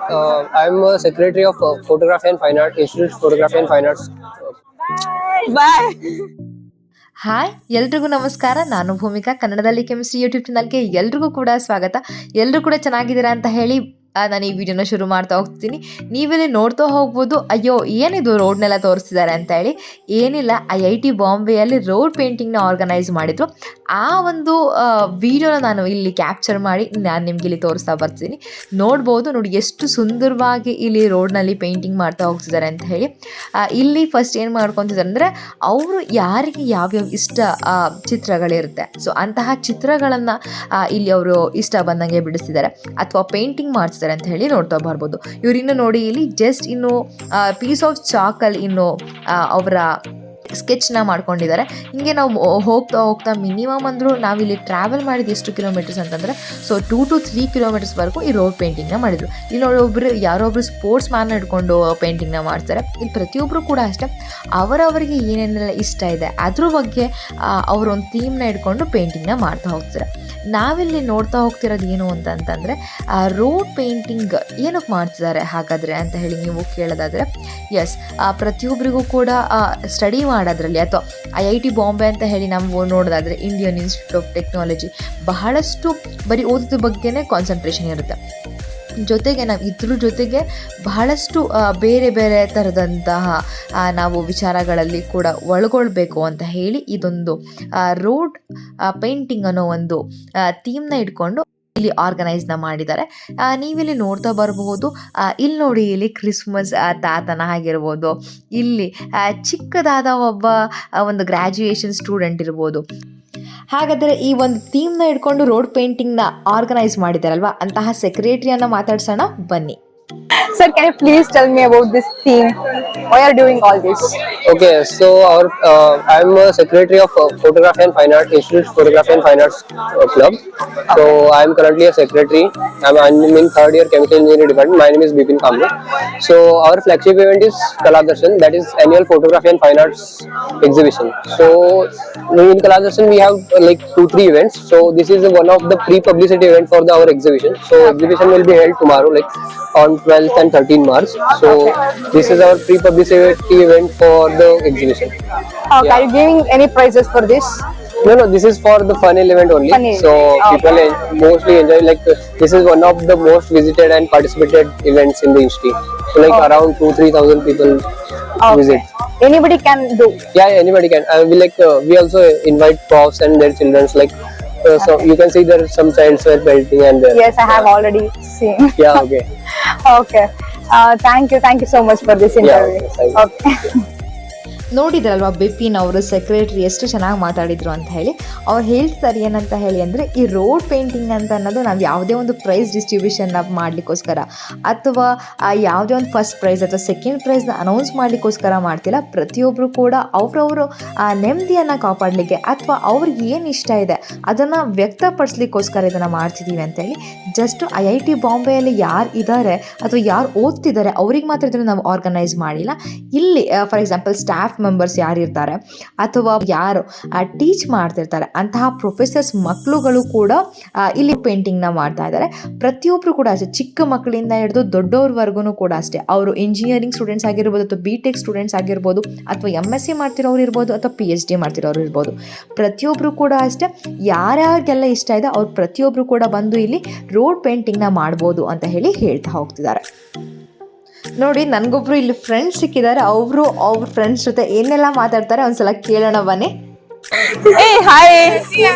I'm a secretary of Photography and Fine Art Institute Photography and Fine Arts. Bye. Hi ಎಲ್ರಿಗೂ ನಮಸ್ಕಾರ. ನಾನು ಭೂಮಿಕಾ. ಕನ್ನಡದಲ್ಲಿ chemistry YouTube ಚಾನಲ್ಗೆ ಎಲ್ರಿಗೂ ಕೂಡ ಸ್ವಾಗತ. ಎಲ್ಲರೂ ಕೂಡ ಚೆನ್ನಾಗಿದ್ದೀರಾ ಅಂತ ಹೇಳಿ ನಾನು ಈ ವಿಡಿಯೋನ ಶುರು ಮಾಡ್ತಾ ಹೋಗ್ತೀನಿ. ನೀವಿಲ್ಲಿ ನೋಡ್ತಾ ಹೋಗ್ಬೋದು, ಅಯ್ಯೋ ಏನಿದು ರೋಡ್ನೆಲ್ಲ ತೋರಿಸ್ತಿದ್ದಾರೆ ಅಂತ ಹೇಳಿ. ಏನಿಲ್ಲ, IIT ಬಾಂಬೆಯಲ್ಲಿ ರೋಡ್ ಪೇಂಟಿಂಗ್ನ ಆರ್ಗನೈಸ್ ಮಾಡಿದ್ರು. ಆ ಒಂದು ವಿಡಿಯೋನ ನಾನು ಇಲ್ಲಿ ಕ್ಯಾಪ್ಚರ್ ಮಾಡಿ ನಾನು ನಿಮ್ಗೆ ಇಲ್ಲಿ ತೋರಿಸ್ತಾ ಬರ್ತೀನಿ. ನೋಡ್ಬೋದು, ನೋಡಿ ಎಷ್ಟು ಸುಂದರವಾಗಿ ಇಲ್ಲಿ ರೋಡ್ನಲ್ಲಿ ಪೇಂಟಿಂಗ್ ಮಾಡ್ತಾ ಹೋಗ್ತಿದ್ದಾರೆ ಅಂತ ಹೇಳಿ. ಇಲ್ಲಿ ಫಸ್ಟ್ ಏನು ಮಾಡ್ಕೊತಿದ್ದಾರೆ ಅಂದರೆ, ಅವರು ಯಾರಿಗೆ ಯಾವ್ಯಾವ ಇಷ್ಟ ಚಿತ್ರಗಳಿರುತ್ತೆ, ಸೊ ಅಂತಹ ಚಿತ್ರಗಳನ್ನು ಇಲ್ಲಿ ಅವರು ಇಷ್ಟ ಬಂದಂಗೆ ಬಿಡಿಸ್ತಿದ್ದಾರೆ ಅಥವಾ ಪೇಂಟಿಂಗ್ ಮಾಡ್ತಿದ್ದಾರೆ ಅಂತ ಹೇಳಿ ನೋಡ್ತಾ ಬರ್ಬೋದು. ಇವ್ರಿನ್ನು ನೋಡಿ ಇಲ್ಲಿ ಜಸ್ಟ್ ಇನ್ನು ಪೀಸ್ ಆಫ್ ಚಾಕಲ್ಲಿ ಇನ್ನು ಅವರ ಸ್ಕೆಚ್ನ ಮಾಡ್ಕೊಂಡಿದ್ದಾರೆ. ಹಿಂಗೆ ನಾವು ಹೋಗ್ತಾ ಮಿನಿಮಮ್ ಅಂದರೂ ನಾವಿಲ್ಲಿ ಟ್ರಾವೆಲ್ ಮಾಡಿದ್ದು ಎಷ್ಟು ಕಿಲೋಮೀಟರ್ಸ್ ಅಂತಂದರೆ, ಸೊ 2 to 3 ಕಿಲೋಮೀಟರ್ಸ್ವರೆಗೂ ಈ ರೋಡ್ ಪೇಂಟಿಂಗ್ನ ಮಾಡಿದರು. ಇಲ್ಲಿ ನೋಡಿ ಯಾರೊಬ್ಬರು ಸ್ಪೋರ್ಟ್ಸ್ ಮ್ಯಾನ್ ಹಿಡ್ಕೊಂಡು ಪೇಂಟಿಂಗ್ನ ಮಾಡ್ತಾರೆ. ಇಲ್ಲಿ ಪ್ರತಿಯೊಬ್ಬರು ಕೂಡ ಅಷ್ಟೇ ಅವರವರಿಗೆ ಏನೇನೆಲ್ಲ ಇಷ್ಟ ಇದೆ ಅದ್ರ ಬಗ್ಗೆ ಅವರೊಂದು ಥೀಮ್ನ ಹಿಡ್ಕೊಂಡು ಪೇಂಟಿಂಗ್ನ ಮಾಡ್ತಾ ಹೋಗ್ತಾರೆ. ನಾವಿಲ್ಲಿ ನೋಡ್ತಾ ಹೋಗ್ತಿರೋದು ಏನು ಅಂತಂತಂದರೆ, ರೋಡ್ ಪೇಂಟಿಂಗ್ ಏನಕ್ಕೆ ಮಾಡ್ತಿದ್ದಾರೆ ಹಾಗಾದರೆ ಅಂತ ಹೇಳಿ ನೀವು ಕೇಳೋದಾದರೆ, ಎಸ್, ಪ್ರತಿಯೊಬ್ಬರಿಗೂ ಕೂಡ ಸ್ಟಡಿ ಮಾಡೋದ್ರಲ್ಲಿ ಅಥವಾ IIT ಬಾಂಬೆ ಅಂತ ಹೇಳಿ ನಾವು ನೋಡೋದಾದರೆ ಇಂಡಿಯನ್ ಇನ್ಸ್ಟಿಟ್ಯೂಟ್ ಆಫ್ ಟೆಕ್ನಾಲಜಿ ಬಹಳಷ್ಟು ಬರೀ ಓದೋದ್ರ ಬಗ್ಗೆನೇ ಕಾನ್ಸಂಟ್ರೇಷನ್ ಇರುತ್ತೆ. ಜೊತೆಗೆ ನಾವು ಇದ್ರ ಜೊತೆಗೆ ಬಹಳಷ್ಟು ಬೇರೆ ಬೇರೆ ಥರದಂತಹ ನಾವು ವಿಚಾರಗಳಲ್ಲಿ ಕೂಡ ಒಳಗೊಳ್ಬೇಕು ಅಂತ ಹೇಳಿ ಇದೊಂದು ರೋಡ್ ಪೇಂಟಿಂಗ್ ಅನ್ನೋ ಒಂದು ಥೀಮ್ನ ಇಟ್ಕೊಂಡು ಇಲ್ಲಿ ಆರ್ಗನೈಸ್ನ ಮಾಡಿದ್ದಾರೆ. ನೀವಿಲ್ಲಿ ನೋಡ್ತಾ ಬರಬಹುದು, ಇಲ್ಲಿ ನೋಡಿ ಇಲ್ಲಿ ಕ್ರಿಸ್ಮಸ್ ತಾತನ ಆಗಿರ್ಬೋದು, ಇಲ್ಲಿ ಚಿಕ್ಕದಾದ ಒಂದು ಗ್ರ್ಯಾಜುಯೇಷನ್ ಸ್ಟೂಡೆಂಟ್ ಇರ್ಬೋದು. ಹಾಗಾದರೆ ಈ ಒಂದು ಥೀಮ್ನ ಇಟ್ಕೊಂಡು ರೋಡ್ ಪೇಂಟಿಂಗ್ನ ಆರ್ಗನೈಸ್ ಮಾಡಿದಾರಲ್ವಾ, ಅಂತಹ ಸೆಕ್ರೆಟರಿಯನ್ನು ಮಾತಾಡ್ಸೋಣ ಬನ್ನಿ. Sir, can you please tell me about this theme? Why are you doing all this? Okay, so I'm a secretary of Photography and Fine Art Institute Photography and Fine Arts Club. So I'm currently a secretary. I'm in third year chemical engineering department. My name is Bipin Kamble. So our flagship event is Kala Darshan, that is annual photography and fine arts exhibition. So in Kala Darshan we have like 2-3 events. So this is one of the pre-publicity event for our exhibition. So exhibition will be held tomorrow, like on 12th and 13th March. So this is our pre-publicity event for the exhibition. Okay, Yeah. are you giving any prizes for this? No, this is for the fun element only. Fun So element. people mostly enjoy, like this is one of the most visited and participated events in the institute. So like around 2-3,000 people visit. Anybody can do. Yeah, anybody can. We also invite profs and their children. So you can see there are some childs were painting and there. Yes, I have already seen. Yeah, okay. Okay. Thank you so much for this interview. Yeah, thank you. Okay. ನೋಡಿದ್ರಲ್ವಾ ಬಿಪಿನ್ ಅವರು secretary ಎಷ್ಟು ಚೆನ್ನಾಗಿ ಮಾತಾಡಿದ್ರು ಅಂತ ಹೇಳಿ. ಅವ್ರು ಹೇಳ್ತಾರೆ ಏನಂತ ಹೇಳಿ ಅಂದರೆ, ಈ ರೋಡ್ ಪೇಂಟಿಂಗ್ ಅಂತ ಅನ್ನೋದು ನಾವು ಯಾವುದೇ ಒಂದು ಪ್ರೈಸ್ ಡಿಸ್ಟ್ರಿಬ್ಯೂಷನ್ ಮಾಡಲಿಕ್ಕೋಸ್ಕರ ಅಥವಾ ಯಾವುದೇ ಒಂದು ಫಸ್ಟ್ ಪ್ರೈಸ್ ಅಥವಾ ಸೆಕೆಂಡ್ ಪ್ರೈಸ್ನ ಅನೌನ್ಸ್ ಮಾಡಲಿಕ್ಕೋಸ್ಕರ ಮಾಡ್ತಿಲ್ಲ. ಪ್ರತಿಯೊಬ್ಬರು ಕೂಡ ಅವರವರು ನೆಮ್ಮದಿಯನ್ನು ಕಾಪಾಡಲಿಕ್ಕೆ ಅಥವಾ ಅವ್ರಿಗೆ ಏನು ಇಷ್ಟ ಇದೆ ಅದನ್ನು ವ್ಯಕ್ತಪಡಿಸ್ಲಿಕ್ಕೋಸ್ಕರ ಇದನ್ನು ಮಾಡ್ತಿದ್ದೀವಿ ಅಂತೇಳಿ. ಜಸ್ಟ್ IIT ಬಾಂಬೆಯಲ್ಲಿ ಯಾರು ಇದ್ದಾರೆ ಅಥವಾ ಯಾರು ಓದ್ತಿದ್ದಾರೆ ಅವ್ರಿಗೆ ಮಾತ್ರ ಇದನ್ನು ನಾವು ಆರ್ಗನೈಸ್ ಮಾಡಿಲ್ಲ. ಇಲ್ಲಿ ಫಾರ್ ಎಕ್ಸಾಂಪಲ್ ಸ್ಟಾಫ್ ಮೆಂಬರ್ಸ್ ಯಾರಿರ್ತಾರೆ ಅಥವಾ ಯಾರು ಟೀಚ್ ಮಾಡ್ತಿರ್ತಾರೆ ಅಂತಹ ಪ್ರೊಫೆಸರ್ಸ್ ಮಕ್ಕಳುಗಳು ಕೂಡ ಇಲ್ಲಿ ಪೇಂಟಿಂಗ್ನ ಮಾಡ್ತಾ ಇದ್ದಾರೆ. ಪ್ರತಿಯೊಬ್ಬರು ಕೂಡ ಅಷ್ಟೇ, ಚಿಕ್ಕ ಮಕ್ಕಳಿಂದ ಹಿಡಿದು ದೊಡ್ಡವ್ರವರೆಗೂ ಕೂಡ ಅಷ್ಟೇ. ಅವರು ಇಂಜಿನಿಯರಿಂಗ್ ಸ್ಟೂಡೆಂಟ್ಸ್ ಆಗಿರ್ಬೋದು ಅಥವಾ BTech ಸ್ಟೂಡೆಂಟ್ಸ್ ಆಗಿರ್ಬೋದು ಅಥವಾ MSc ಮಾಡ್ತಿರೋರು ಇರ್ಬೋದು ಅಥವಾ PhD ಮಾಡ್ತಿರೋರು ಇರ್ಬೋದು. ಪ್ರತಿಯೊಬ್ಬರು ಕೂಡ ಅಷ್ಟೇ, ಯಾರ್ಯಾರಿಗೆಲ್ಲ ಇಷ್ಟ ಇದೆ ಅವ್ರು ಪ್ರತಿಯೊಬ್ಬರು ಕೂಡ ಬಂದು ಇಲ್ಲಿ ರೋಡ್ ಪೇಂಟಿಂಗ್ನ ಮಾಡ್ಬೋದು ಅಂತ ಹೇಳಿ ಹೇಳ್ತಾ ಹೋಗ್ತಿದ್ದಾರೆ. ನೋಡಿ, ನನಗೊಬ್ರು ಇಲ್ಲಿ ಫ್ರೆಂಡ್ಸ್ ಸಿಕ್ಕಿದ್ದಾರೆ. ಅವ್ರ ಫ್ರೆಂಡ್ಸ್ ಜೊತೆ ಏನೆಲ್ಲ ಮಾತಾಡ್ತಾರೆ ಒಂದ್ಸಲ ಕೇಳೋಣ ಬನ್ನಿ. Hey, hi.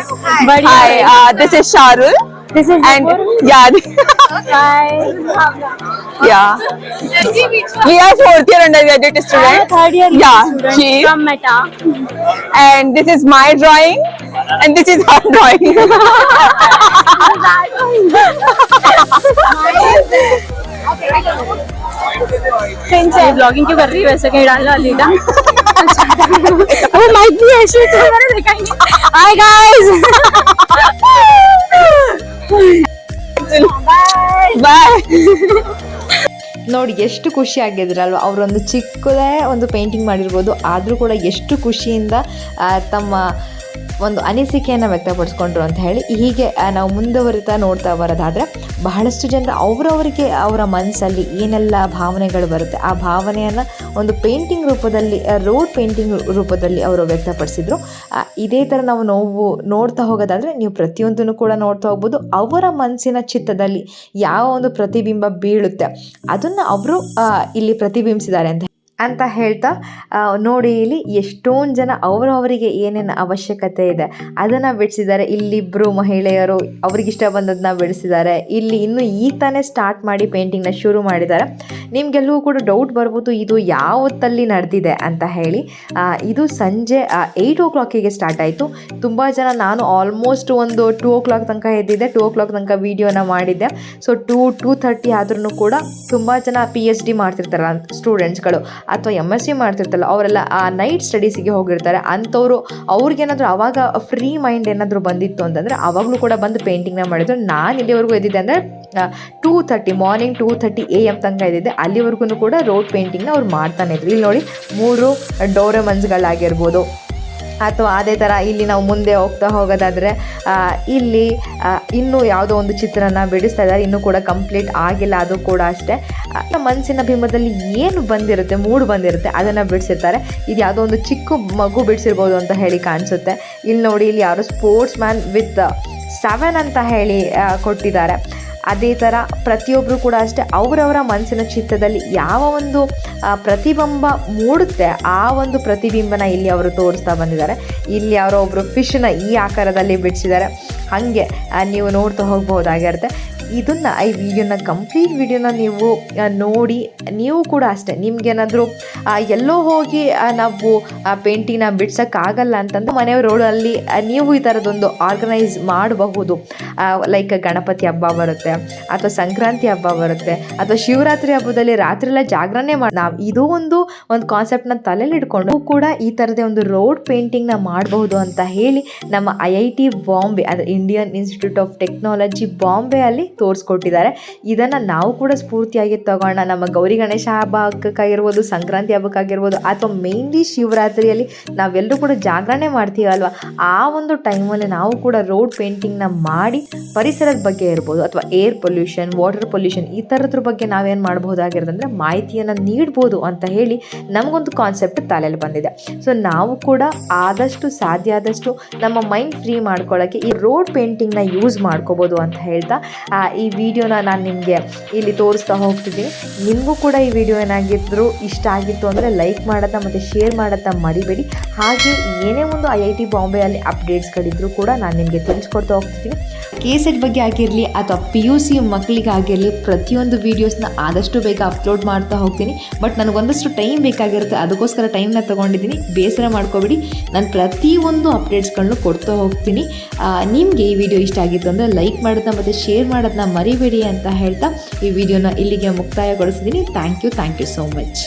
Hi, this is Sharul. This is and yeah. Hi. Yeah. We are fourth year undergraduate students. Third year Yeah, student she from Meta. and this is my drawing and this is her drawing. ये blogging क्यों कर रही है, वैसे कहीं डालना Leda. वो mic भी ऐसे तो हमारे दिखाएंगे. Hi guys. Bye. ನೋಡಿ ಎಷ್ಟು ಖುಷಿ ಆಗಿದ್ರಲ್ವ. ಅವರೊಂದು ಚಿಕ್ಕದೇ ಒಂದು ಪೇಂಟಿಂಗ್ ಮಾಡಿರ್ಬೋದು, ಆದರೂ ಕೂಡ ಎಷ್ಟು ಖುಷಿಯಿಂದ ತಮ್ಮ ಒಂದು ಅನಿಸಿಕೆಯನ್ನು ವ್ಯಕ್ತಪಡಿಸ್ಕೊಂಡ್ರು ಅಂತ ಹೇಳಿ. ಹೀಗೆ ನಾವು ಮುಂದುವರಿತಾ ನೋಡ್ತಾ ಬರೋದಾದರೆ ಬಹಳಷ್ಟು ಜನರು ಅವರವರಿಗೆ ಅವರ ಮನಸ್ಸಲ್ಲಿ ಏನೆಲ್ಲ ಭಾವನೆಗಳು ಬರುತ್ತೆ ಆ ಭಾವನೆಯನ್ನು ಒಂದು ಪೇಂಟಿಂಗ್ ರೂಪದಲ್ಲಿ, ರೋಡ್ ಪೇಂಟಿಂಗ್ ರೂಪದಲ್ಲಿ ಅವರು ವ್ಯಕ್ತಪಡಿಸಿದ್ರು. ಇದೇ ಥರ ನಾವು ನೋಡ್ತಾ ಹೋಗೋದಾದರೆ ನೀವು ಪ್ರತಿಯೊಂದನ್ನು ಕೂಡ ನೋಡ್ತಾ ಹೋಗ್ಬೋದು. ಅವರ ಮನಸ್ಸಿನ ಚಿತ್ತದಲ್ಲಿ ಯಾವ ಒಂದು ಪ್ರತಿಬಿಂಬ ಬೀಳುತ್ತೆ ಅದನ್ನು ಅವರು ಇಲ್ಲಿ ಪ್ರತಿಬಿಂಬಿಸಿದ್ದಾರೆ ಅಂತ ಹೇಳ್ತಾ ನೋಡಿ, ಇಲ್ಲಿ ಎಷ್ಟೊಂದು ಜನ ಅವರವರಿಗೆ ಏನೇನು ಅವಶ್ಯಕತೆ ಇದೆ ಅದನ್ನು ಬಿಡಿಸಿದ್ದಾರೆ. ಇಲ್ಲಿಬ್ಬರು ಮಹಿಳೆಯರು ಅವ್ರಿಗಿಷ್ಟ ಬಂದದನ್ನ ಬಿಡಿಸಿದ್ದಾರೆ. ಇಲ್ಲಿ ಇನ್ನೂ ಈಗ ತಾನೇ ಸ್ಟಾರ್ಟ್ ಮಾಡಿ ಪೇಂಟಿಂಗ್ನ ಶುರು ಮಾಡಿದ್ದಾರೆ. ನಿಮಗೆಲ್ಲವೂ ಕೂಡ ಡೌಟ್ ಬರ್ಬೋದು ಇದು ಯಾವತ್ತಲ್ಲಿ ನಡೆದಿದೆ ಅಂತ ಹೇಳಿ. ಇದು ಸಂಜೆ 8 o'clock ಸ್ಟಾರ್ಟ್ ಆಯಿತು. ತುಂಬ ಜನ, ನಾನು ಆಲ್ಮೋಸ್ಟ್ ಒಂದು 2 o'clock ತನಕ ಎದ್ದಿದ್ದೆ, 2 o'clock ತನಕ ವೀಡಿಯೋನ ಮಾಡಿದ್ದೆ. ಸೊ 2:30 ಆದ್ರೂ ಕೂಡ ತುಂಬ ಜನ PhD ಮಾಡ್ತಿರ್ತಾರಲ್ಲ ಸ್ಟೂಡೆಂಟ್ಸ್ಗಳು ಅಥವಾ MSc ಮಾಡ್ತಿರ್ತಾರಲ್ಲ ಅವರೆಲ್ಲ ಆ ನೈಟ್ ಸ್ಟಡೀಸಿಗೆ ಹೋಗಿರ್ತಾರೆ. ಅಂಥವ್ರು ಅವ್ರಿಗೇನಾದರೂ ಆವಾಗ ಫ್ರೀ ಮೈಂಡ್ ಏನಾದರೂ ಬಂದಿತ್ತು ಅಂತಂದರೆ ಆವಾಗಲೂ ಕೂಡ ಬಂದು ಪೇಂಟಿಂಗ್ನ ಮಾಡಿದ್ರು. ನಾನು ಇಲ್ಲಿವರೆಗೂ ಎದ್ದಿದ್ದೆ ಅಂದರೆ 2:30 ಮಾರ್ನಿಂಗ್ 2:30 AM ತನಕ ಇದ್ದಿದ್ದೆ. ಅಲ್ಲಿವರೆಗೂ ಕೂಡ ರೋಡ್ ಪೇಂಟಿಂಗ್ನ ಅವ್ರು ಮಾಡ್ತಾನೆ ಇದ್ರು. ಇಲ್ಲಿ ನೋಡಿ 3 ಡೋರೆಮನ್ಸ್ಗಳಾಗಿರ್ಬೋದು ಅಥವಾ ಅದೇ ಥರ ಇಲ್ಲಿ ನಾವು ಮುಂದೆ ಹೋಗ್ತಾ ಹೋಗೋದಾದರೆ ಇಲ್ಲಿ ಇನ್ನೂ ಯಾವುದೋ ಒಂದು ಚಿತ್ರನ ಬಿಡಿಸ್ತಾ ಇದ್ದಾರೆ. ಇನ್ನೂ ಕೂಡ ಕಂಪ್ಲೀಟ್ ಆಗಿಲ್ಲ, ಅದು ಕೂಡ ಅಷ್ಟೇ. ಮನಸ್ಸಿನ ಬಿಂಬದಲ್ಲಿ ಏನು ಬಂದಿರುತ್ತೆ, ಮೂಡ್ ಬಂದಿರುತ್ತೆ ಅದನ್ನು ಬಿಡಿಸಿರ್ತಾರೆ. ಇದು ಯಾವುದೋ ಒಂದು ಚಿಕ್ಕ ಮಗು ಬಿಡಿಸಿರ್ಬೋದು ಅಂತ ಹೇಳಿ ಕಾಣಿಸುತ್ತೆ. ಇಲ್ಲಿ ನೋಡಿ, ಇಲ್ಲಿ ಯಾರೋ ಸ್ಪೋರ್ಟ್ಸ್ ಮ್ಯಾನ್ ವಿತ್ 7 ಅಂತ ಹೇಳಿ ಕೊಟ್ಟಿದ್ದಾರೆ. ಅದೇ ಥರ ಪ್ರತಿಯೊಬ್ಬರು ಕೂಡ ಅಷ್ಟೇ ಅವರವರ ಮನಸ್ಸಿನ ಚಿತ್ತದಲ್ಲಿ ಯಾವ ಒಂದು ಪ್ರತಿಬಿಂಬ ಮೂಡುತ್ತೆ ಆ ಒಂದು ಪ್ರತಿಬಿಂಬನ ಇಲ್ಲಿ ಅವರು ತೋರಿಸ್ತಾ ಬಂದಿದ್ದಾರೆ. ಇಲ್ಲಿ ಯಾರೋ ಒಬ್ಬರು ಫಿಶ್ನ ಈ ಆಕಾರದಲ್ಲಿ ಬಿಡಿಸಿದ್ದಾರೆ. ಹಾಗೆ ನೀವು ನೋಡ್ತಾ ಹೋಗ್ಬೋದಾಗಿರುತ್ತೆ. ಇದನ್ನು ಈ ವಿಡಿಯೋನ ಕಂಪ್ಲೀಟ್ ವಿಡಿಯೋನ ನೀವು ನೋಡಿ ನೀವು ಕೂಡ ಅಷ್ಟೇ ನಿಮ್ಗೇನಾದರೂ ಎಲ್ಲೋ ಹೋಗಿ ನಾವು ಪೇಂಟಿಂಗ್ನ ಬಿಡ್ಸೋಕ್ಕಾಗಲ್ಲ ಅಂತಂದು ಮನೆಯ ರೋಡಲ್ಲಿ ನೀವು ಈ ಥರದೊಂದು ಆರ್ಗನೈಸ್ ಮಾಡಬಹುದು. ಲೈಕ್ ಗಣಪತಿ ಹಬ್ಬ ಬರುತ್ತೆ ಅಥವಾ ಸಂಕ್ರಾಂತಿ ಹಬ್ಬ ಬರುತ್ತೆ ಅಥವಾ ಶಿವರಾತ್ರಿ ಹಬ್ಬದಲ್ಲಿ ರಾತ್ರಿಯೆಲ್ಲ ಜಾಗರಣೆ ಮಾಡಿ ನಾವು ಇದು ಒಂದು ಕಾನ್ಸೆಪ್ಟ್ನ ತಲೆಯಲ್ಲಿ ಇಟ್ಕೊಂಡು ಕೂಡ ಈ ಥರದೇ ಒಂದು ರೋಡ್ ಪೇಂಟಿಂಗ್ನ ಮಾಡಬಹುದು ಅಂತ ಹೇಳಿ ನಮ್ಮ IIT ಬಾಂಬೆ, ಅಂದರೆ Indian institute of technology Bombay ಅಲ್ಲಿ ತೋರಿಸ್ಕೊಟ್ಟಿದ್ದಾರೆ. ಇದನ್ನು ನಾವು ಕೂಡ ಸ್ಫೂರ್ತಿಯಾಗಿ ತಗೋಣ. ನಮ್ಮ ಗೌರಿ ಗಣೇಶ ಹಬ್ಬಕ್ಕಾಗಿರ್ಬೋದು, ಸಂಕ್ರಾಂತಿ ಹಬ್ಬಕ್ಕಾಗಿರ್ಬೋದು ಅಥವಾ ಮೇನ್ಲಿ ಶಿವರಾತ್ರಿಯಲ್ಲಿ ನಾವೆಲ್ಲರೂ ಕೂಡ ಜಾಗರಣೆ ಮಾಡ್ತೀವಲ್ವ, ಆ ಒಂದು ಟೈಮಲ್ಲಿ ನಾವು ಕೂಡ ರೋಡ್ ಪೇಂಟಿಂಗ್ನ ಮಾಡಿ ಪರಿಸರದ ಬಗ್ಗೆ ಇರ್ಬೋದು ಅಥವಾ ಏರ್ ಪೊಲ್ಯೂಷನ್, ವಾಟರ್ ಪೊಲ್ಯೂಷನ್ ಈ ಥರದ್ರ ಬಗ್ಗೆ ನಾವೇನು ಮಾಡಬಹುದಾಗಿರೋದಂದರೆ ಮಾಹಿತಿಯನ್ನು ನೀಡ್ಬೋದು ಅಂತ ಹೇಳಿ ನಮಗೊಂದು ಕಾನ್ಸೆಪ್ಟ್ ತಲೆಯಲ್ಲಿ ಬಂದಿದೆ. ಸೊ ನಾವು ಕೂಡ ಆದಷ್ಟು ಸಾಧ್ಯ ಆದಷ್ಟು ನಮ್ಮ ಮೈಂಡ್ ಫ್ರೀ ಮಾಡ್ಕೊಳ್ಳೋಕ್ಕೆ ಈ ರೋಡ್ ಪೇಂಟಿಂಗ್ನ ಯೂಸ್ ಮಾಡ್ಕೋಬೋದು ಅಂತ ಹೇಳ್ತಾ ಈ ವಿಡಿಯೋನ ನಾನು ನಿಮಗೆ ಇಲ್ಲಿ ತೋರಿಸ್ತಾ ಹೋಗ್ತಿದ್ದೀನಿ. ನಿಮಗೂ ಕೂಡ ಈ ವಿಡಿಯೋ ಏನಾಗಿದ್ರು ಇಷ್ಟ ಆಗಿತ್ತು ಅಂದರೆ ಲೈಕ್ ಮಾಡೋದನ್ನ ಮತ್ತು ಶೇರ್ ಮಾಡೋದನ್ನ ಮರಿಬೇಡಿ. ಹಾಗೆ ಏನೇ ಒಂದು IIT ಬಾಂಬೆಯಲ್ಲಿ ಅಪ್ಡೇಟ್ಸ್ಗಳಿದ್ರು ಕೂಡ ನಾನು ನಿಮಗೆ ತಿಳಿಸ್ಕೊಡ್ತಾ ಹೋಗ್ತಿದ್ದೀನಿ. KSET ಬಗ್ಗೆ ಆಗಿರಲಿ ಅಥವಾ PUC ಮಕ್ಕಳಿಗಾಗಿರಲಿ ಪ್ರತಿಯೊಂದು ವೀಡಿಯೋಸ್ನ ಆದಷ್ಟು ಬೇಗ ಅಪ್ಲೋಡ್ ಮಾಡ್ತಾ ಹೋಗ್ತೀನಿ. ಬಟ್ ನನಗೊಂದಷ್ಟು ಟೈಮ್ ಬೇಕಾಗಿರುತ್ತೆ, ಅದಕ್ಕೋಸ್ಕರ ಟೈಮ್ನ ತೊಗೊಂಡಿದ್ದೀನಿ. ಬೇಸರ ಮಾಡ್ಕೋಬೇಡಿ, ನಾನು ಪ್ರತಿಯೊಂದು ಅಪ್ಡೇಟ್ಸ್ಗಳನ್ನೂ ಕೊಡ್ತಾ ಹೋಗ್ತೀನಿ. ನಿಮಗೆ ಈ ವಿಡಿಯೋ ಇಷ್ಟ ಆಗಿತ್ತು ಅಂದರೆ ಲೈಕ್ ಮಾಡೋದನ್ನ ಮತ್ತು ಶೇರ್ ಮಾಡೋದನ್ನ ಮರಿಬೇಡಿ ಅಂತ ಹೇಳ್ತಾ ಈ ವಿಡಿಯೋನ ಇಲ್ಲಿಗೆ ಮುಕ್ತಾಯಗೊಳಿಸಿದ್ದೀನಿ. Thank you so much.